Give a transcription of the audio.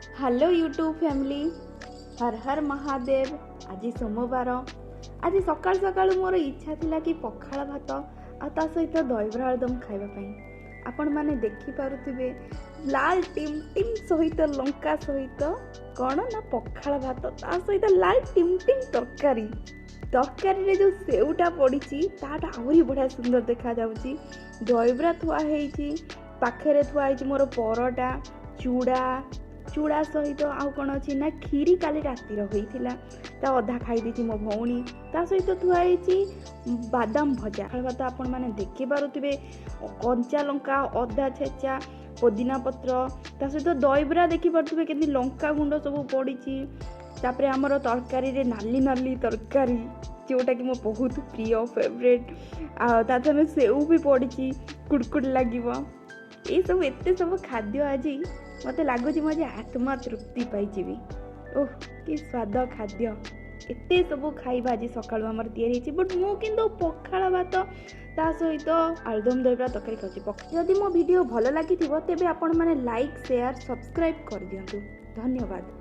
Hello YouTube family, हर हर महादेव। आज सोमवार, आज सकाल सकाल मोर इच्छा थिला कि पखाल भात आ ता सहित दहीबरा आलुदम खाइबा। आपण माने देखि पारुथिबे लाल टिम टिम सहित लंका सहित कौन ना पखाल भात ता सहित लाल टिम टिम तरकारी रे जो सेउटा पड़ी ताटा आहरी बढ़िया सुंदर देखा जाउची। दहीबरा थुआ हेइची, पाखरे थुआ हेइची मोर परटा चूड़ा सहित आउ कौन अच्छी ना खीरी काली रातिर होइथिला, ता अधा खाई देती मो भौणी। ता सहित थुआई बादाम भजा भात आपण मैंने देखि पारुथिबे। कंचा लंका, अदा छेचा, पुदीना पत्र, ता सहित दहीबरा देखि पारुथिबे केमती लंका गुंड सब पड़ी। तापरे हमर तरकारी रे नाली नाली तरकारी जोटा कि मो बहुत प्रिय फेवरेट। ता में सेउ भी पड़ी, कुड़कुड़ लगिव। ये सब एते सब खाद्य आज मत लगुच मुझे आत्मा तृप्ति पाई। ओह कि स्वाद खाद्य, एते सब खाइबा आज सकाळु हमर तैयारी होछि। बट मु किंतु पखाल भात ता सहित आलुदम दहीबरा तरकारी खाउछि। जदि मो वीडियो भल लागिथिबो तेबे आपण माने लाइक शेयर सब्सक्राइब कर दियंतु। धन्यवाद।